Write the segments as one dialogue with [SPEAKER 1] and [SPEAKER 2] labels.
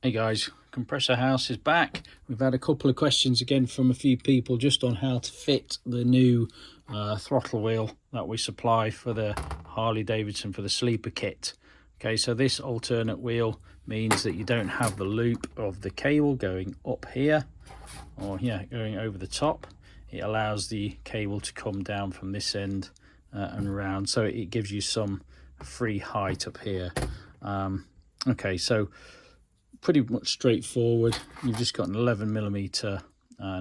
[SPEAKER 1] Hey guys, Kompressor Haus is back. We've had a couple of questions again from a few people just on how to fit the new throttle wheel that we supply for the Harley Davidson for the sleeper kit. Okay, so this alternate wheel means that you don't have the loop of the cable going up here, or going over the top. It allows the cable to come down from this end and around, so it gives you some free height up here. Okay, so pretty much straightforward. You've just got an 11mm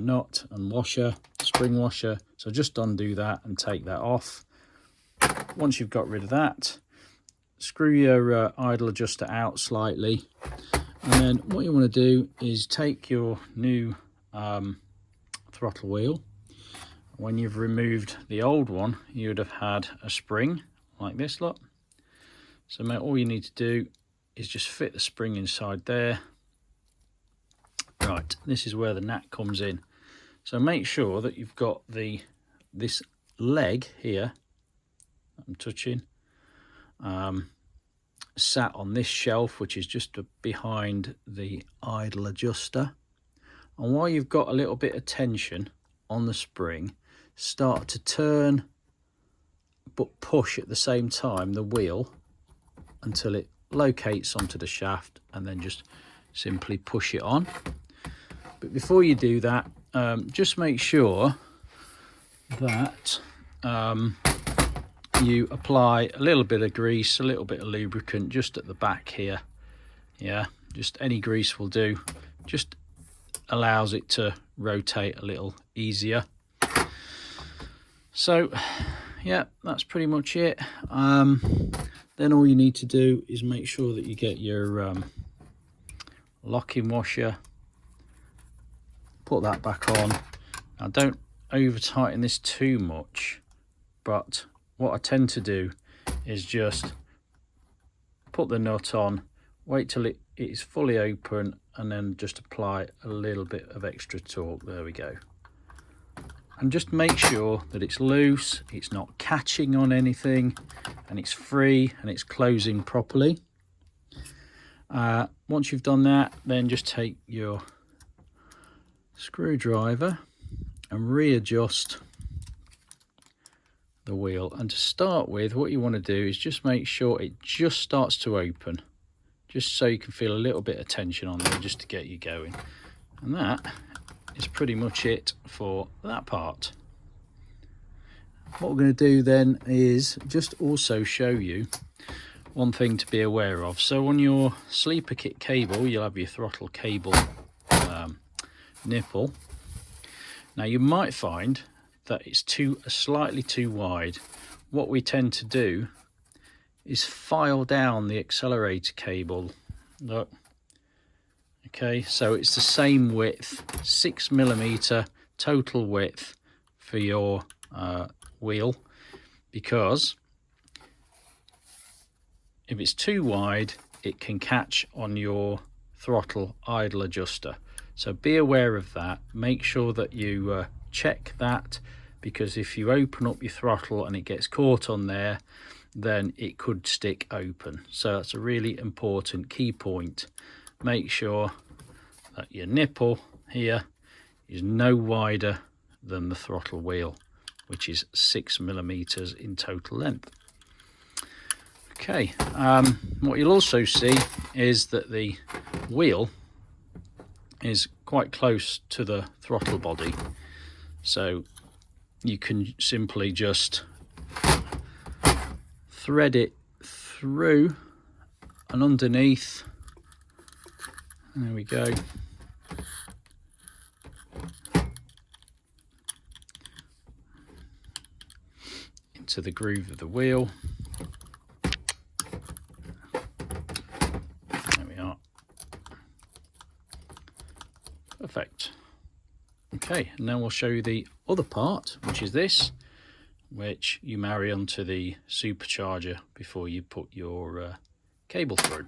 [SPEAKER 1] nut and washer, spring washer. So just undo that and take that off. Once you've got rid of that, screw your idle adjuster out slightly, and then what you want to do is take your new throttle wheel. When you've removed the old one, you would have had a spring like this, look. So all you need to do is just fit the spring inside there. Right, this is where the nut comes in. So make sure that you've got this leg here I'm touching sat on this shelf, which is just behind the idle adjuster. And while you've got a little bit of tension on the spring, start to turn but push at the same time the wheel until it locates onto the shaft, and then just simply push it on. But before you do that, just make sure that you apply a little bit of grease, a little bit of lubricant just at the back here. Yeah, just any grease will do. Just allows it to rotate a little easier. So yeah, that's pretty much it. Then all you need to do is make sure that you get your locking washer, put that back on. Now don't over tighten this too much, but what I tend to do is just put the nut on, wait till it is fully open, and then just apply a little bit of extra torque. There we go. And just make sure that it's loose, it's not catching on anything, and it's free and it's closing properly. Once you've done that, then just take your screwdriver and readjust the wheel. And to start with, what you want to do is just make sure it just starts to open, just so you can feel a little bit of tension on there just to get you going. And that is pretty much it for that part. What we're going to do then is just also show you one thing to be aware of. So on your sleeper kit cable, you'll have your throttle cable nipple. Now you might find that it's slightly too wide. What we tend to do is file down the accelerator cable. Look. Okay, so it's the same width, 6mm total width for your wheel, because if it's too wide, it can catch on your throttle idle adjuster. So be aware of that. Make sure that you check that, because if you open up your throttle and it gets caught on there, then it could stick open. So that's a really important key point. Make sure that your nipple here is no wider than the throttle wheel, which is 6mm in total length. Okay, what you'll also see is that the wheel is quite close to the throttle body, so you can simply just thread it through and underneath. There we go. Into the groove of the wheel. There we are. Perfect. Okay, and now we'll show you the other part, which is this, which you marry onto the supercharger before you put your cable through.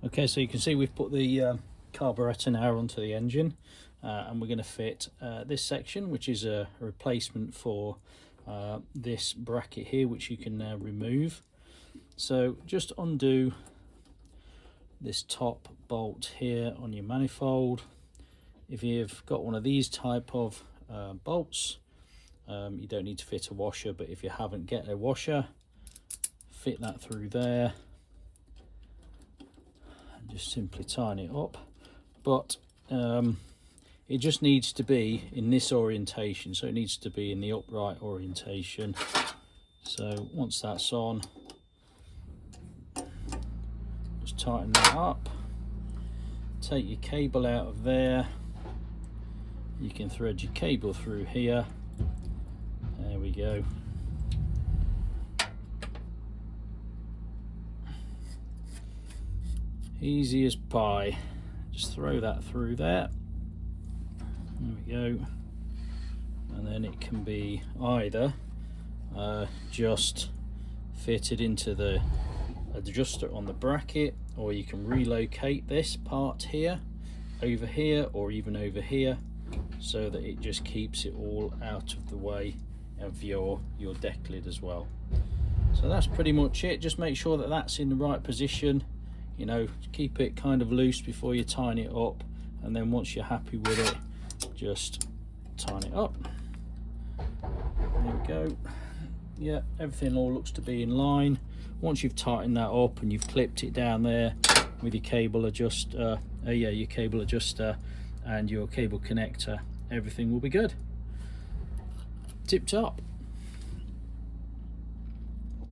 [SPEAKER 1] Okay, so you can see we've put the carburetor now onto the engine, and we're going to fit this section, which is a replacement for this bracket here, which you can now remove. So just undo this top bolt here on your manifold. If you've got one of these type of bolts, you don't need to fit a washer, but if you haven't, get a washer, fit that through there and just simply tighten it up. But it just needs to be in this orientation, so it needs to be in the upright orientation. So once that's on, just tighten that up, take your cable out of there, you can thread your cable through here, there we go. Easy as pie, just throw that through there. There we go. And then it can be either just fitted into the adjuster on the bracket, or you can relocate this part here over here, or even over here, so that it just keeps it all out of the way of your deck lid as well. So that's pretty much it. Just make sure that that's in the right position, you know, keep it kind of loose before you tighten it up, and then once you're happy with it, just tighten it up. There we go. Yeah, everything all looks to be in line. Once you've tightened that up and you've clipped it down there with your cable adjuster, your cable adjuster and your cable connector, everything will be good. Tip top.